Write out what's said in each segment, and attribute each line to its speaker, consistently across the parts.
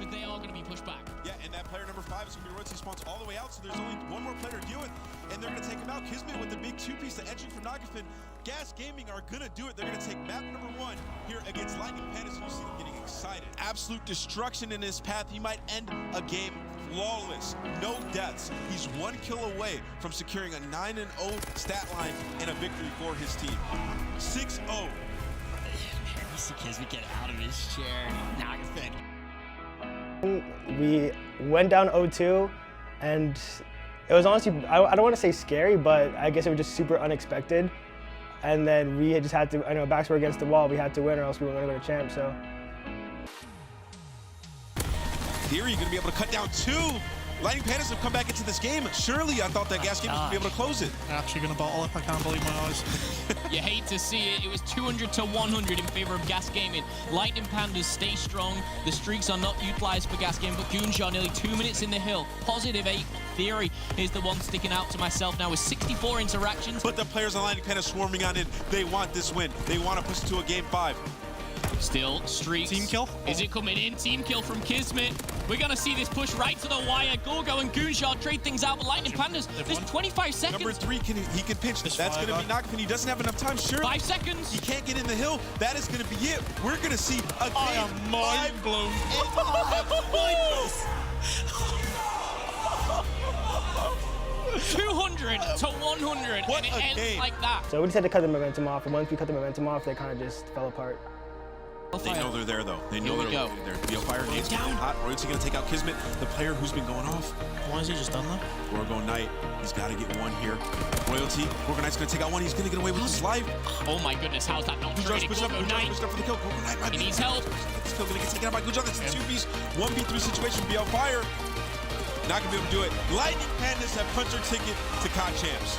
Speaker 1: but they are going to be pushed back.
Speaker 2: Yeah, and that player number 5 is going to be rotating spawns all the way out, so there's only one more player to deal with, and they're going to take him out. Kismet with the big 2-piece, the entry from Nagafin. Gas Gaming are going to do it. They're going to take map number 1 here against Lightning Pandas, and you see them getting excited. Absolute destruction in his path. He might end a game flawless, no deaths. He's 1 kill away from securing a 9-0 stat line and a victory for his team. 6-0.
Speaker 1: Man, we see Kismet get out of his chair. Nagafin.
Speaker 3: We went down 0-2, and it was honestly, I don't want to say scary, but I guess it was just super unexpected. And then we just had to, I know, backs were against the wall. We had to win or else we weren't going to go to champ, so.
Speaker 2: Theory going to be able to cut down 2. Lightning Pandas have come back into this game. Surely I thought that Gas Gaming was going to be able to close it.
Speaker 4: They're actually going to bottle up. I can't believe my eyes.
Speaker 1: You hate to see it. It was 200 to 100 in favor of Gas Gaming. Lightning Pandas stay strong. The streaks are not utilized for Gas Gaming, but Goonjar nearly 2 minutes in the hill. Positive 8. Theory is the one sticking out to myself now with 64 interactions.
Speaker 2: But the players on Lightning Pandas swarming on in. They want this win. They want to push it to a game 5.
Speaker 1: Still streaks.
Speaker 4: Team kill.
Speaker 1: Is it coming in? Team kill from Kismet. We're going to see this push right to the wire. Gorgo and Goonjar trade things out with Lightning Pandas. There's 25 seconds.
Speaker 2: Number 3, he can pinch. That's going to be Nagafin. He doesn't have enough time. Sure.
Speaker 1: 5 seconds.
Speaker 2: He can't get in the hill. That is going to be it. We're going to see a game.
Speaker 4: I am mind blown.
Speaker 1: 200 to 100,
Speaker 2: What
Speaker 1: and it
Speaker 2: a
Speaker 1: ends
Speaker 2: game.
Speaker 1: like that.
Speaker 3: So we just had to cut the momentum off, and once we cut the momentum off, they kind of just fell apart.
Speaker 2: They know they're there, though. They know
Speaker 1: Here we
Speaker 2: they're there. Fire needs to get hot. Royalty going to take out Kismet, the player who's been going off.
Speaker 4: Why has he just done that?
Speaker 2: Gorgo Knight, he's got to get 1 here. Royalty, Gorgo Knight's going to take out 1. He's going to get away with his life.
Speaker 1: Oh my goodness, how's that not traded?
Speaker 2: Push up
Speaker 1: Gorgo Knight.
Speaker 2: for the kill. Gorgo Knight might
Speaker 1: He
Speaker 2: be
Speaker 1: needs help.
Speaker 2: It's still going to get taken out by Goonjar. That's a 2-piece, 1v3 situation. Be on fire. Not going to be able to do it. Lightning Pandas have punched their ticket to COD Champs.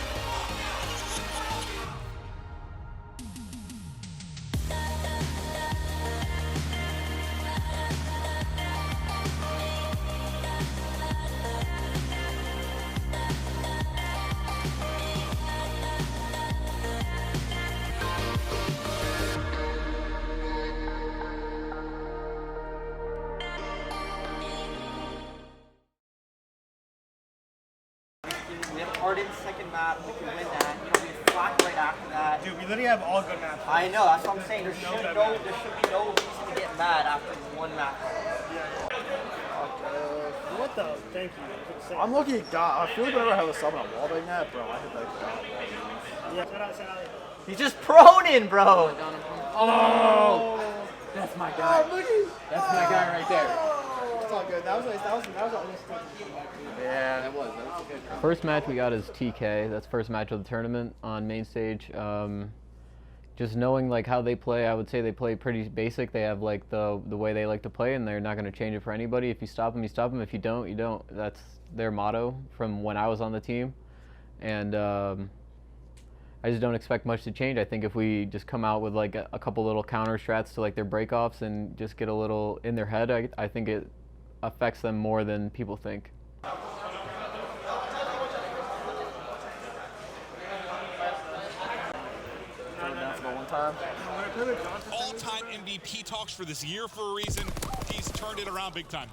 Speaker 5: We have Arden's second map. We can win that. You know, we have Flak right after that.
Speaker 3: Dude, we literally have all good maps.
Speaker 5: I know, that's what I'm saying. There should be no reason to get mad after 1 map.
Speaker 3: What the? Thank you.
Speaker 6: I'm looking at God. I feel like whenever I have a sub on a wall like that, bro, I hit that God wall.
Speaker 3: Yeah, shout out.
Speaker 5: He's just proning, bro. Oh, that's my guy. That's my guy right there.
Speaker 6: It's all good. That was almost
Speaker 5: Yeah, that was a good call.
Speaker 7: First match we got is TK. That's first match of the tournament on main stage. Just knowing like how they play, I would say they play pretty basic. They have like the way they like to play, and they're not going to change it for anybody. If you stop them, you stop them. If you don't, you don't. That's their motto from when I was on the team, and I just don't expect much to change. I think if we just come out with like a couple little counter strats to like their breakoffs and just get a little in their head, I think it affects them more than people think.
Speaker 8: All-time MVP talks for this year for a reason. He's turned it around big time.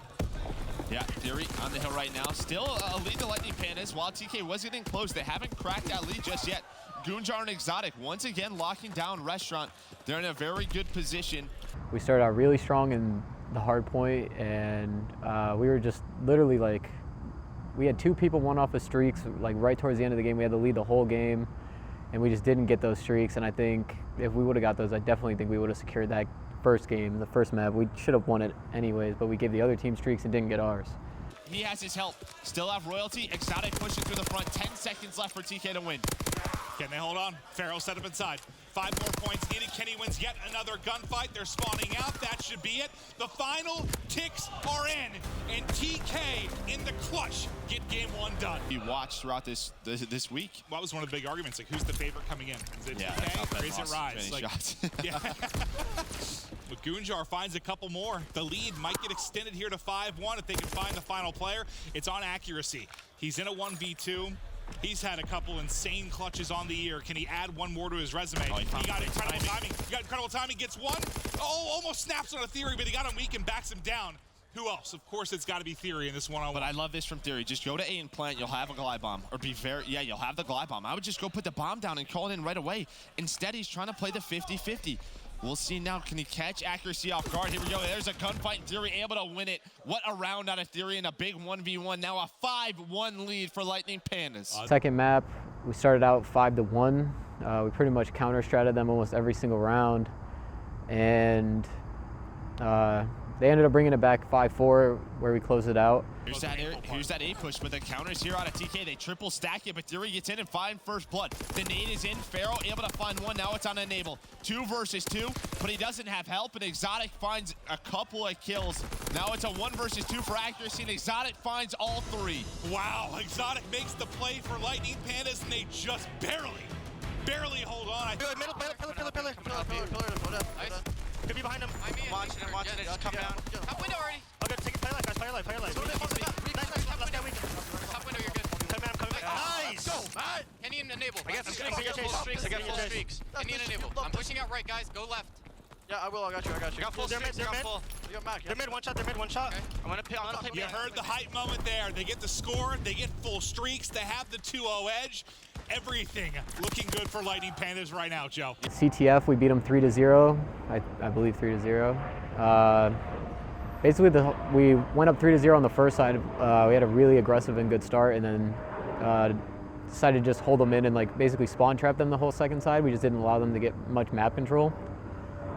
Speaker 9: Yeah, Theory on the hill right now. Still a lead to Lightning Pandas. While TK was getting close, they haven't cracked that lead just yet. Goonjar and Exotic once again locking down Restaurant. They're in a very good position.
Speaker 7: We started out really strong in the hard point, and we were just literally like, we had 2 people one off of streaks, like right towards the end of the game. We had to lead the whole game, and we just didn't get those streaks. And I think if we would have got those, I definitely think we would have secured that first game, the first map. We should have won it anyways, but we gave the other team streaks and didn't get ours.
Speaker 9: He has his help. Still have Royalty. Exotic pushing through the front. 10 seconds left for TK to win.
Speaker 8: Can they hold on? Pharaoh set up inside. 5 more points needed. Kenny wins yet another gunfight. They're spawning out. That should be it. The final ticks are in, and TK in the clutch get game 1 done.
Speaker 9: You watched throughout this week.
Speaker 8: That was one of the big arguments. Like, who's the favorite coming in? Is it
Speaker 9: Yeah,
Speaker 8: TK or is it Rise? Like,
Speaker 9: shots.
Speaker 8: yeah. But Goonjar finds a couple more. The lead might get extended here to 5-1 if they can find the final player. It's on accuracy. He's in a 1v2. He's had a couple insane clutches on the year. Can he add 1 more to his resume?
Speaker 9: Oh, he
Speaker 8: got incredible timing. He got incredible timing, gets 1. Oh, almost snaps on a Theory, but he got him weak and backs him down. Who else? Of course, it's got to be Theory in this one-on-one.
Speaker 9: But I love this from Theory. Just go to A and plant. You'll have a glide bomb. Or be very, yeah, you'll have the glide bomb. I would just go put the bomb down and call it in right away. Instead, he's trying to play the 50-50. We'll see now. Can he catch accuracy off guard? Here we go. There's a gunfight. Theory able to win it. What a round out of Theory in a big 1v1. Now a 5-1 lead for Lightning Pandas.
Speaker 7: Second map, we started out 5-1. We pretty much counter-stratted them almost every single round. And they ended up bringing it back 5-4, where we closed it out.
Speaker 9: Here's that A push, but the counters here out of TK. They triple stack it, but Theory gets in and finds first blood. The nade is in. Pharaoh able to find one. Now it's on Enable. 2 versus 2, but he doesn't have help, and Exotic finds a couple of kills. Now it's a 1 versus 2 for accuracy, and Exotic finds all 3.
Speaker 8: Wow, Exotic makes the play for Lightning Pandas, and they just barely hold on.
Speaker 6: Pillar. Could be behind him. Watching it. Just come down.
Speaker 5: Top window already.
Speaker 6: Okay, take it. Play life, guys. Play life.
Speaker 5: Top window, you're good.
Speaker 6: I'm coming back. Nice! Go!
Speaker 5: Kenny and Enable.
Speaker 6: I got full streaks.
Speaker 5: Kenny and Enable. I'm pushing out right, guys. Go left.
Speaker 6: Yeah, I will. I got you.
Speaker 5: You got full streaks.
Speaker 6: They're
Speaker 5: You got
Speaker 6: mid.
Speaker 5: full.
Speaker 6: You got Mac. They're mid. One shot.
Speaker 5: Okay.
Speaker 6: I'm gonna play.
Speaker 8: You heard the hype moment there. They get the score, they get full streaks, they have the 2-0 edge. Everything looking good for Lightning Pandas right now, Joe.
Speaker 7: CTF, we beat them 3-0. I believe 3-0. Basically, we went up 3-0 on the first side. We had a really aggressive and good start, and then decided to just hold them in and like basically spawn trap them the whole second side. We just didn't allow them to get much map control,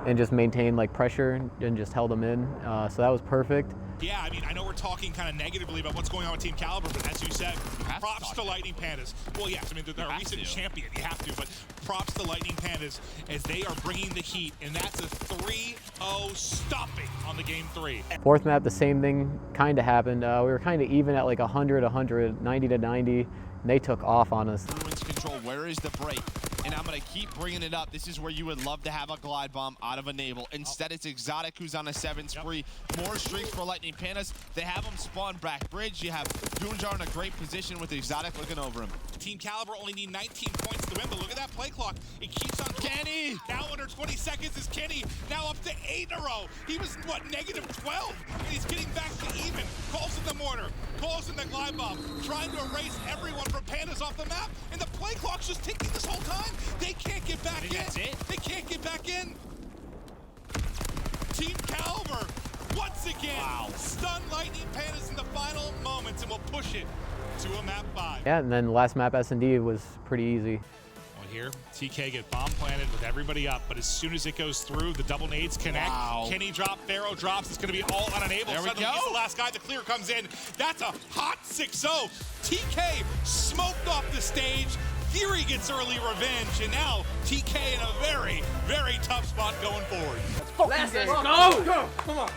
Speaker 7: and just maintain like pressure and just held them in. So that was perfect.
Speaker 8: Yeah, I mean, I know we're talking kind of negatively about what's going on with Team Caliber, but as you said, props to Lightning Pandas. Well, yes, I mean, they're a recent champion, you have to, but props to Lightning Pandas as they are bringing the heat, and that's a 3-0 stopping on the game 3.
Speaker 7: Fourth map, the same thing kind of happened. We were kind of even at like 100, 90 to 90, and they took off on us.
Speaker 9: Ruins control. Where is the break? And I'm going to keep bringing it up. This is where you would love to have a glide bomb out of Enable. Instead, it's Exotic who's on a 7 spree. More streaks for Lightning Pandas. They have him spawn back bridge. You have Goonjar in a great position with Exotic looking over him.
Speaker 8: Team Caliber only need 19 points to win, but look at that play clock. It keeps on Kenny. Now under 20 seconds is Kenny. Now up to 8 in a row. He was, what, negative 12? And he's getting back to even. Calls in the mortar. Calls in the glide bomb. Trying to erase everyone from Pandas off the map. And the play clock's just ticking this whole time. They can't get back in.
Speaker 9: That's it?
Speaker 8: They can't get back in. Team Caliber, once again, stun Lightning Pandas in the final moments, and will push it to a map 5.
Speaker 7: Yeah, and then the last map S&D was pretty easy.
Speaker 8: Well, here, TK get bomb planted with everybody up, but as soon as it goes through, the double nades connect.
Speaker 9: Wow.
Speaker 8: Kenny drop, Pharaoh drops. It's going to be all on Enable.
Speaker 9: There we
Speaker 8: Suddenly
Speaker 9: go.
Speaker 8: He's the last guy. The clear comes in. That's a hot 6-0. TK smoked off the stage. Theory gets early revenge, and now TK in a very, very tough spot going forward.
Speaker 5: Let's go!
Speaker 6: Come on.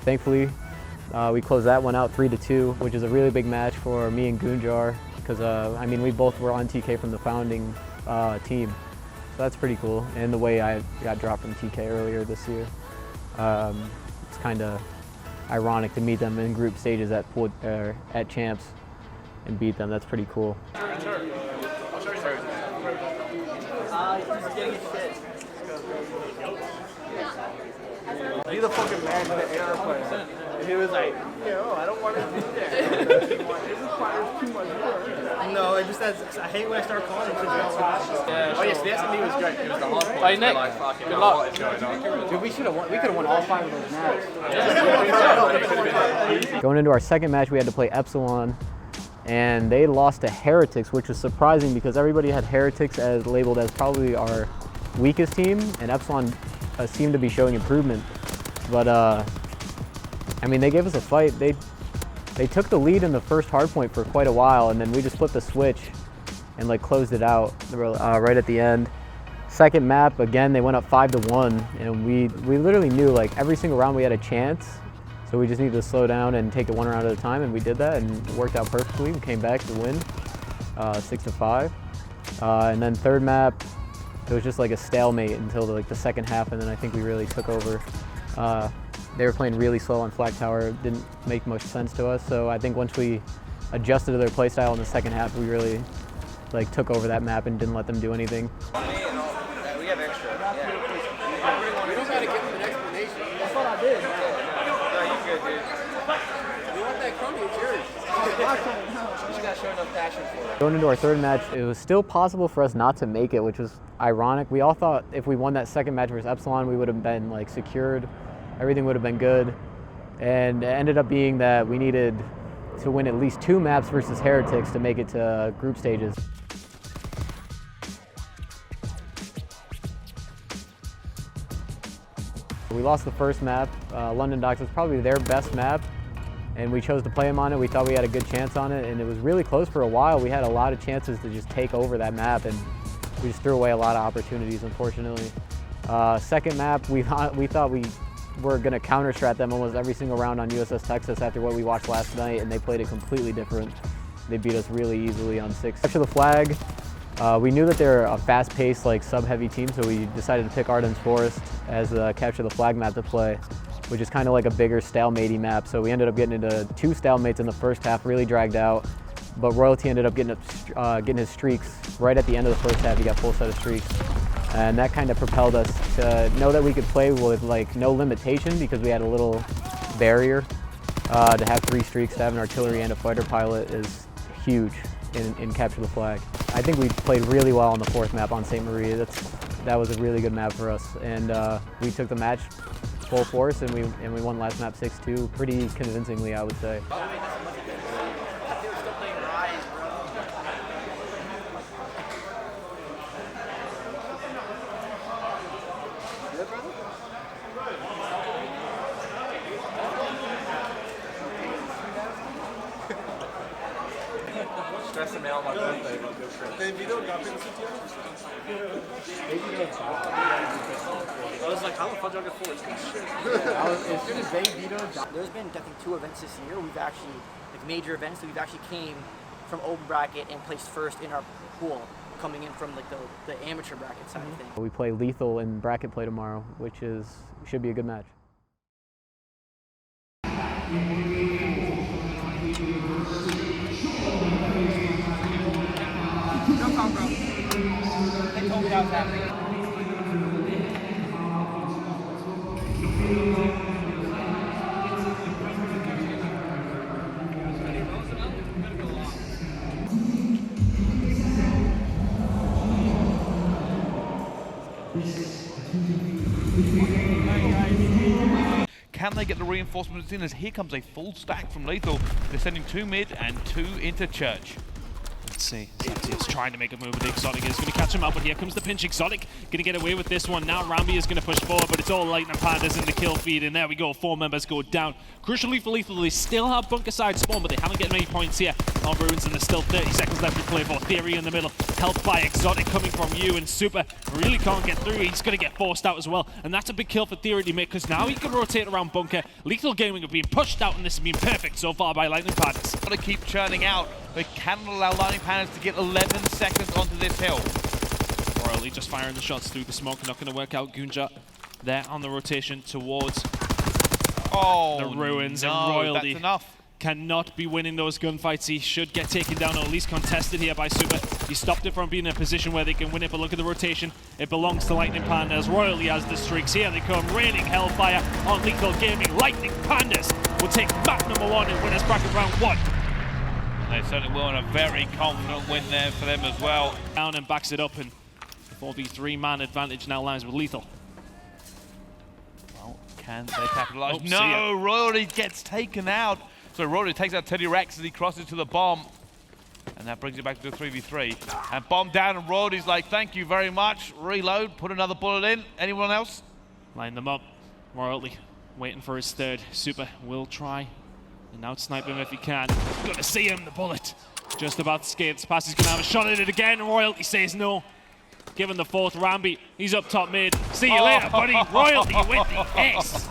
Speaker 7: Thankfully, we closed that one out 3-2, which is a really big match for me and Goonjar, because I mean, we both were on TK from the founding team, so that's pretty cool. And the way I got dropped from TK earlier this year, it's kind of ironic to meet them in group stages at Champs and beat them. That's pretty cool.
Speaker 6: He's a fucking man in the airplane. And he was like, I don't want to be there. This requires too much work.
Speaker 3: No, it just has, I hate when I start calling it.
Speaker 6: Oh yes, the S&D was great. It was the hard point.
Speaker 5: Hey, Nick.
Speaker 6: Good luck.
Speaker 7: Dude, we could have won all 5 of those matches. Going into our second match, we had to play Epsilon, and they lost to Heretics, which was surprising because everybody had Heretics as labeled as probably our weakest team, and Epsilon seemed to be showing improvement. But I mean, they gave us a fight. They took the lead in the first hardpoint for quite a while, and then we just flipped the switch and like closed it out right at the end. Second map, again, they went up 5-1, and we literally knew like every single round we had a chance. So we just needed to slow down and take it one round at a time, and we did that, and it worked out perfectly. We came back to win, 6-5. And then third map, it was just like a stalemate until the second half, and then I think we really took over. They were playing really slow on Flag Tower. It didn't make much sense to us, so I think once we adjusted to their playstyle in the second half, we really like took over that map and didn't let them do anything.
Speaker 6: We have extra.
Speaker 5: We don't gotta give them an explanation.
Speaker 6: did. No, you good, dude. You want that crummy, it's yours. You just gotta show enough passion for it.
Speaker 7: Going into our third match, it was still possible for us not to make it, which was ironic. We all thought if we won that second match versus Epsilon, we would have been like secured. Everything would have been good. And it ended up being that we needed to win at least 2 maps versus Heretics to make it to group stages. We lost the first map. London Docks was probably their best map, and we chose to play them on it. We thought we had a good chance on it, and it was really close for a while. We had a lot of chances to just take over that map, and we just threw away a lot of opportunities, unfortunately. Second map, we thought we were going to counter-strat them almost every single round on USS Texas after what we watched last night, and they played it completely different. They beat us really easily on 6. Capture the Flag, we knew that they're a fast-paced, like sub-heavy team, so we decided to pick Arden's Forest as a Capture the Flag map to play, which is kind of like a bigger stalemate-y map. So we ended up getting into 2 stalemates in the first half, really dragged out, but Royalty ended up getting his streaks right at the end of the first half. He got full set of streaks. And that kind of propelled us to know that we could play with like no limitation because we had a little barrier. To have 3 streaks, to have an artillery and a fighter pilot is huge in Capture the Flag. I think we played really well on the 4th map on St. Marie. That was a really good map for us. And we took the match full force and we won last map 6-2 pretty convincingly, I would say.
Speaker 6: Stressing me out my birthday. I was like, how the fuck do I get 4?
Speaker 5: As soon as they vetoed, there's been definitely 2 events this year. We've actually, like major events that we've actually came from open bracket and placed first in our pool, coming in from like the amateur bracket side of things.
Speaker 7: We play Lethal in bracket play tomorrow, which should be a good match.
Speaker 5: No problem, bro. They told me that was happening.
Speaker 10: Can they get the reinforcements in as here comes a full stack from Lethal. They're sending 2 mid and 2 into Church.
Speaker 1: Let's see. Exotic's trying to make a move, but Exotic is going to catch him up, but here comes the pinch. Exotic going to get away with this one. Now Rambi is going to push forward, but it's all Lightning Pandas in the kill feed, and there we go. 4 members go down. Crucially for Lethal, they still have bunker side spawn, but they haven't get many points here on Ruins, and there's still 30 seconds left to play for. Theory in the middle, helped by Exotic coming from you, and Super really can't get through. He's going to get forced out as well, and that's a big kill for Theory to make, because now he can rotate around bunker. Lethal Gaming have been pushed out, and this has been perfect so far by Lightning Pandas.
Speaker 10: Got to keep churning out. They cannot allow Lightning Pandas to get 11 seconds onto this hill.
Speaker 1: Royally just firing the shots through the smoke, not going to work out. Gunja there on the rotation towards the Ruins,
Speaker 10: no,
Speaker 1: and Royalty
Speaker 10: that's enough.
Speaker 1: Cannot be winning those gunfights. He should get taken down, or at least contested here by Super. He stopped it from being in a position where they can win it, but look at the rotation. It belongs to Lightning Pandas. Royalty has the streaks. Here they come, raining hellfire on Lethal Gaming. Lightning Pandas will take map number 1 in winners bracket round 1.
Speaker 10: They certainly will, and a very confident win there for them as well.
Speaker 1: Down and backs it up, and the 4v3 man advantage now lies with Lethal.
Speaker 10: Well, can they capitalize?
Speaker 1: Oh,
Speaker 10: no, Royalty gets taken out. So Royalty takes out Teddy Rex as he crosses to the bomb. And that brings it back to the 3v3. And bomb down, and Royalty's like, thank you very much. Reload, put another bullet in. Anyone else?
Speaker 1: Line them up. Royalty waiting for his 3rd. Super will try and out-snipe him if he can. Gonna see him, the bullet. Just about to escape. Pass, he's gonna have a shot at it again. Royalty says no. Given the 4th Rambi, he's up top mid. See you later, buddy. Royalty with the ace.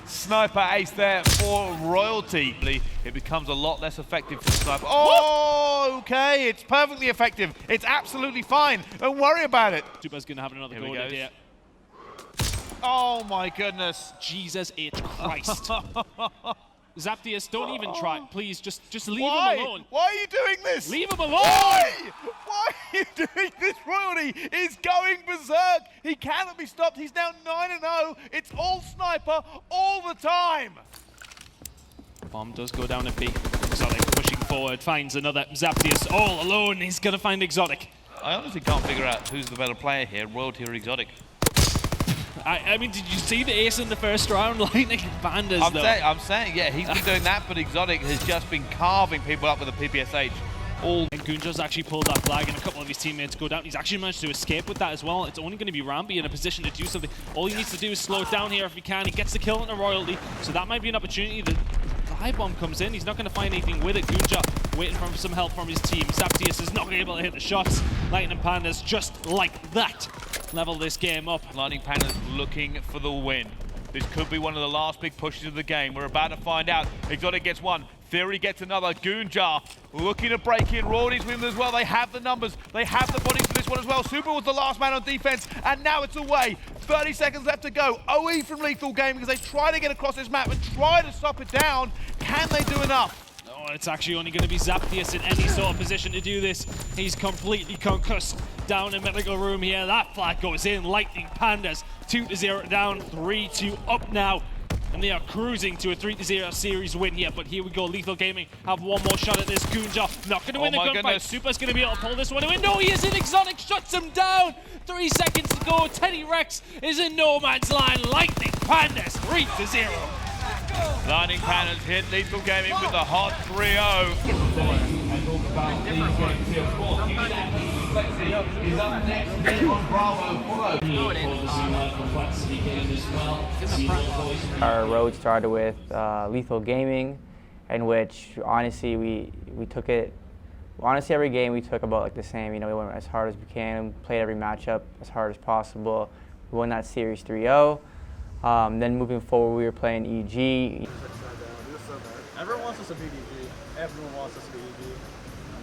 Speaker 10: Sniper ace there for Royalty. It becomes a lot less effective for the sniper. Oh, okay, it's perfectly effective. It's absolutely fine. Don't worry about it.
Speaker 1: Super's gonna have another go at it here.
Speaker 10: Oh my goodness.
Speaker 1: Jesus H. Christ. Zaptius, don't even try. Please, just leave him alone.
Speaker 10: Why are you doing this?
Speaker 1: Leave him alone!
Speaker 10: Why? Why are you doing this? Royalty is going berserk. He cannot be stopped. He's now 9-0. It's all sniper all the time.
Speaker 11: Bomb does go down a B. Exotic pushing forward, finds another Zaptius all alone. He's going to find Exotic.
Speaker 10: I honestly can't figure out who's the better player here, Royalty or Exotic.
Speaker 11: I mean, did you see the ace in the first round? Lightning Pandas,
Speaker 10: I'm saying, yeah, he's been doing that, but Exotic has just been carving people up with a PPSH.
Speaker 11: And Gunjar's actually pulled that flag and a couple of his teammates go down. He's actually managed to escape with that as well. It's only going to be Rambi in a position to do something. All he needs to do is slow it down here if he can. He gets the kill on the Royalty, so that might be an opportunity. The high bomb comes in. He's not going to find anything with it. Gunjar waiting for some help from his team. Zaptius is not able to hit the shots. Lightning Pandas just like that level this game up.
Speaker 10: Lightning Pandas looking for the win. This could be one of the last big pushes of the game. We're about to find out. Exotic gets one. Theory gets another. Gunjar looking to break in. Royalty's with them as well. They have the numbers. They have the bodies for this one as well. Super was the last man on defense, and now it's away. 30 seconds left to go. OE from Lethal Gaming as they try to get across this map and try to stop it down. Can they do enough?
Speaker 11: Oh, it's actually only going to be Zaptius in any sort of position to do this. He's completely concussed down in medical room here. That flag goes in. Lightning Pandas 2-0 down, 3-2 up now. And they are cruising to a 3-0 series win here. But here we go. Lethal Gaming have one more shot at this. Gunjar not going to win the gunfight. Super's going to be able to pull this one away. No, he isn't. Exotic shuts him down. 3 seconds to go. Teddy Rex is in no man's land. Lightning Pandas 3-0.
Speaker 10: Lightning Pandas hit Lethal Gaming with a hot 3-0.
Speaker 12: Our road started with Lethal Gaming, in which honestly we took it. Honestly, every game we took about like the same. You know, we went as hard as we can, played every matchup as hard as possible. We won that series 3-0. Then moving forward, we were playing EG.
Speaker 6: Everyone wants us to beat EG. Everyone wants us to beat EG.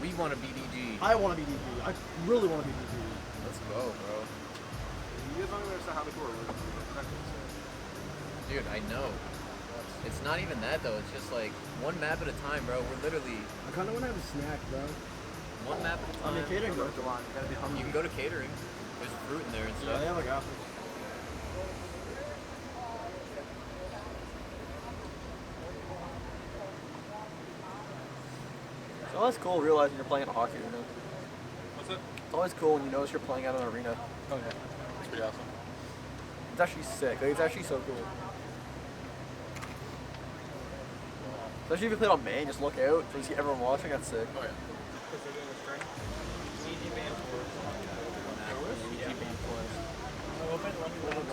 Speaker 9: We want to beat EG.
Speaker 6: I want to beat EG. I really want to beat EG.
Speaker 9: Let's go, bro.
Speaker 6: You guys don't even understand how the core works.
Speaker 9: Dude, I know. It's not even that though. It's just like one map at a time, bro. We're literally.
Speaker 6: I kind of want to have a snack, bro.
Speaker 9: One map at a time.
Speaker 6: I mean, catering goes a lot. You gotta be hungry.
Speaker 9: You can go to catering. There's fruit in there and stuff.
Speaker 6: Yeah, they have like apples. It's always cool realizing you're playing in a hockey arena.
Speaker 2: What's it?
Speaker 6: It's always cool when you notice you're playing out in an arena.
Speaker 2: Oh yeah, it's pretty awesome.
Speaker 6: It's actually sick. Like, it's actually so cool. Especially if you play it on main, just look out so you see everyone watching. That's sick.
Speaker 2: Oh yeah.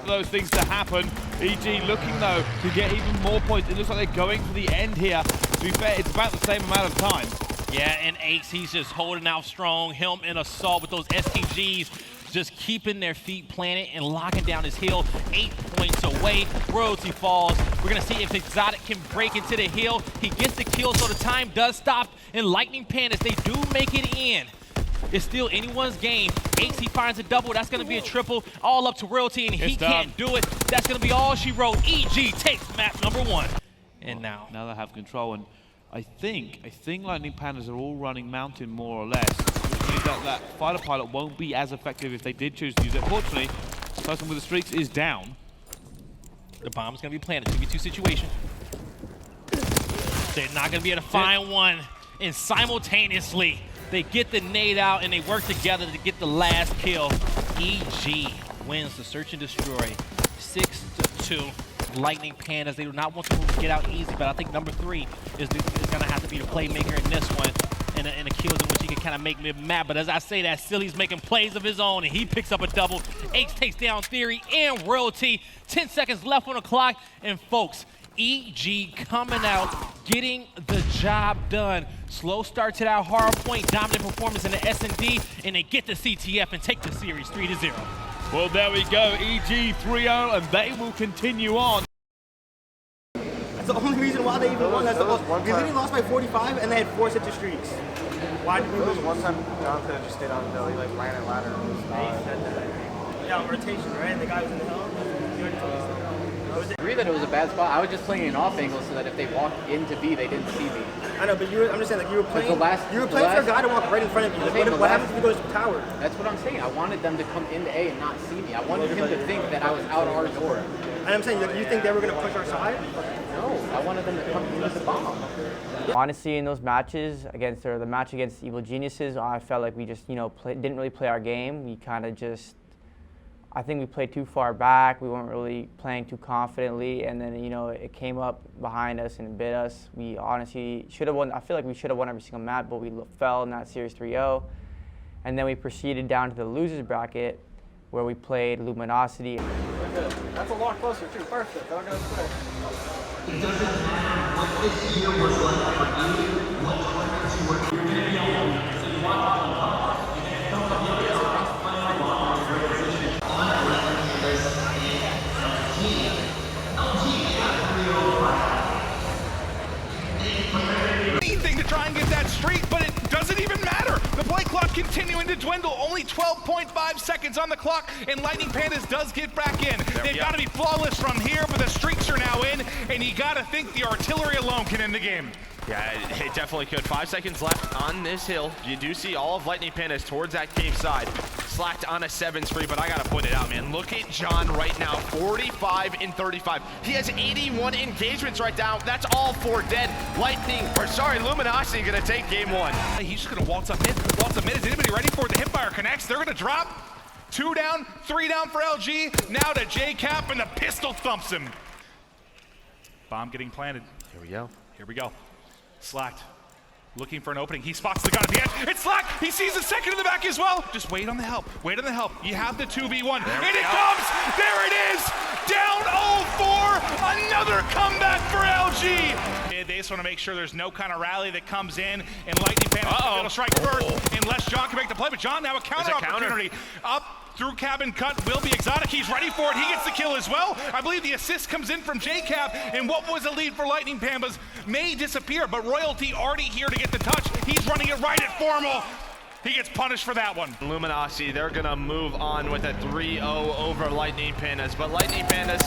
Speaker 10: For those things to happen, EG looking though to get even more points. It looks like they're going for the end here. To be fair, it's about the same amount of time.
Speaker 13: Yeah, and Ace, he's just holding out strong. Him and Assault with those STGs, just keeping their feet planted and locking down his hill. 8 points away. Royalty falls. We're going to see if Exotic can break into the hill. He gets the kill, so the time does stop. And Lightning Pandas, they do make it in. It's still anyone's game. Ace, he finds a double. That's going to be a triple. All up to Royalty, and he can't do it. That's going to be all she wrote. EG takes map number 1. And now
Speaker 10: they have control. And I think Lightning Pandas are all running Mountain more or less, which means that fighter pilot won't be as effective if they did choose to use it. Fortunately, the person with the streaks is down.
Speaker 13: the bomb's going to be planted. 2v2 situation. They're not going to be able to find one. And simultaneously, they get the nade out and they work together to get the last kill. EG wins the search and destroy. 6-2. Lightning Pandas, they do not want to get out easy, but I think number 3 is going to have to be the playmaker in this one. And a kills in which he can kind of make me mad. But as I say that, Silly's making plays of his own, and he picks up a double. Ace takes down Theory and Royalty. 10 seconds left on the clock. And folks, EG coming out, getting the job done. Slow start to that hard point, dominant performance in the S&D, and they get the CTF and take the series 3-0.
Speaker 10: Well, there we go, EG 3-0, and they will continue on.
Speaker 3: That's the only reason why they even won. That's the most. They literally lost by 45, and they had 4 such streaks. Why did we lose?
Speaker 6: One time Jonathan just stayed on the hill, he like ran and ladder and was
Speaker 3: Yeah, rotation, right? And the guy was in the hill.
Speaker 7: I agree that it was a bad spot. I was just playing an off angle so that if they walked into B, they didn't see me.
Speaker 3: I know, but I'm just saying, like, you were playing for a guy to walk right in front of you. Like, what happens if he goes to the tower?
Speaker 7: That's what I'm saying. I wanted them to come into A and not see me. I wanted him to think that I was out our door.
Speaker 3: And I'm saying, like, you think they were going to push our side?
Speaker 7: No, I wanted them to come into the bomb.
Speaker 12: Honestly, in those matches against, or the match against Evil Geniuses, I felt like we just, didn't really play our game. We kind of just, I think we played too far back. We weren't really playing too confidently, and then, it came up behind us and bit us. We honestly should have won. I feel like we should have won every single map, but we fell in that series 3-0. And then we proceeded down to the losers bracket, where we played Luminosity.
Speaker 6: That's a lot closer too. Perfect. I'm gonna play.
Speaker 14: It doesn't matter what this year was like for you, what tournaments you were in. You're going to be alone. So you want to pop. You can come up here and play on your position. On that left, there's LG. LG got 305.
Speaker 10: Anything to try and get that streak, but it doesn't even matter. The play clock continuing to dwindle. Only 12.5 seconds on the clock, and Lightning Pandas does get back in. They've got to be flawless from here, but the streaks are now in, and you got to think the artillery alone can end the game.
Speaker 9: Yeah, it definitely could. 5 seconds left on this hill. You do see all of Lightning Pandas towards that cave side. Slacked on a 7 spree, but I gotta point it out, man. Look at John right now, 45 and 35. He has 81 engagements right now. That's all 4 dead. Luminosity gonna take game 1.
Speaker 10: He's just gonna waltz up mid. Is anybody ready for it? The hipfire connects. They're gonna drop. 2 down, 3 down for LG. Now to JCap, and the pistol thumps him. Bomb getting planted.
Speaker 9: Here we go.
Speaker 10: Here we go. Slacked. Looking for an opening. He spots the gun at the edge. It's Slack. He sees the second in the back as well. Just wait on the help. Wait on the help. You have the 2v1. And it comes. There it is. Down 0-4. Another comeback for LG. They just want to make sure there's no kind of rally that comes in. And Lightning Pandas will strike first. Unless John can make the play. But John now a counter opportunity. Up through cabin cut will be Exotic. He's ready for it. He gets the kill as well. I believe the assist comes in from JCap, and what was a lead for Lightning Pandas may disappear, but Royalty already here to get the touch. He's running it right at Formal. He gets punished for that one.
Speaker 9: Luminosity, they're gonna move on with a 3-0 over Lightning Pandas, but Lightning Pandas,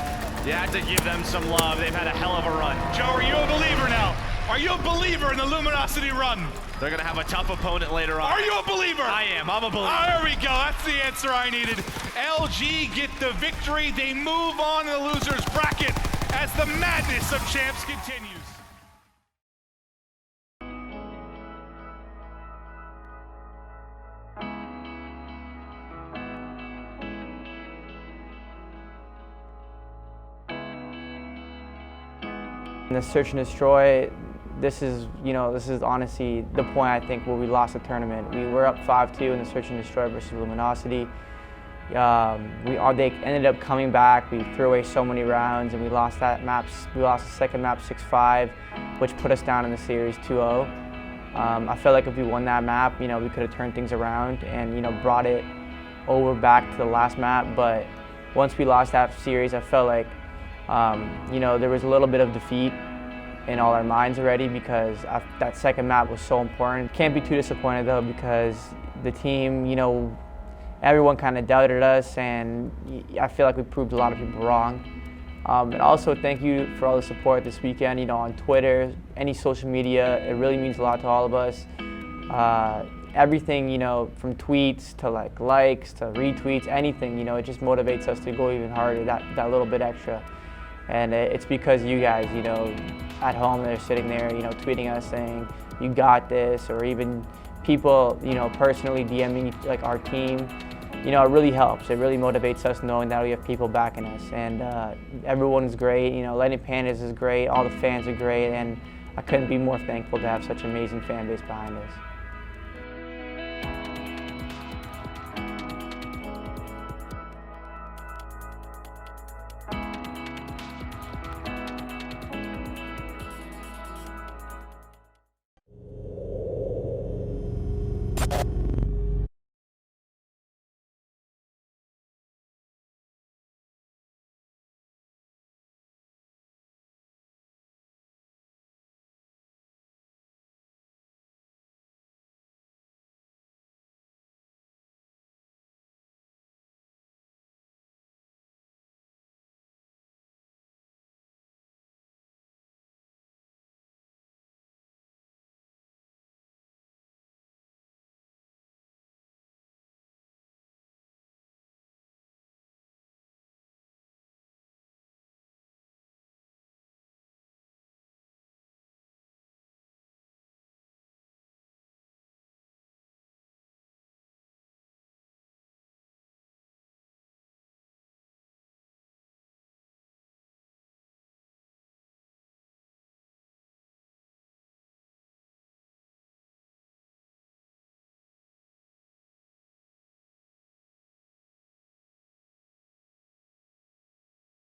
Speaker 9: you have to give them some love. They've had a hell of a run.
Speaker 10: Joe, are you a believer now? Are you a believer in the Luminosity run?
Speaker 9: They're gonna have a tough opponent later on.
Speaker 10: Are you a believer?
Speaker 9: I am, I'm a believer.
Speaker 10: There we go, that's the answer I needed. LG get the victory. They move on in the losers bracket as the madness of champs continues.
Speaker 12: In the Search and Destroy, this is honestly the point, I think, where we lost the tournament. We were up 5-2 in the Search and Destroy versus Luminosity. They ended up coming back. We threw away so many rounds, and we lost that map. We lost the second map 6-5, which put us down in the series 2-0. I felt like if we won that map, we could have turned things around and brought it over back to the last map. But once we lost that series, I felt like there was a little bit of defeat in all our minds already, because that second map was so important. Can't be too disappointed though, because the team, everyone kind of doubted us, and I feel like we proved a lot of people wrong. And also thank you for all the support this weekend, on Twitter, any social media. It really means a lot to all of us. Everything, from tweets to likes to retweets, anything, it just motivates us to go even harder, that little bit extra. And it's because you guys, at home, they're sitting there, tweeting us saying, you got this, or even people, personally DMing our team. It really helps. It really motivates us knowing that we have people backing us. And everyone's great. Lightning Pandas is great. All the fans are great. And I couldn't be more thankful to have such an amazing fan base behind us.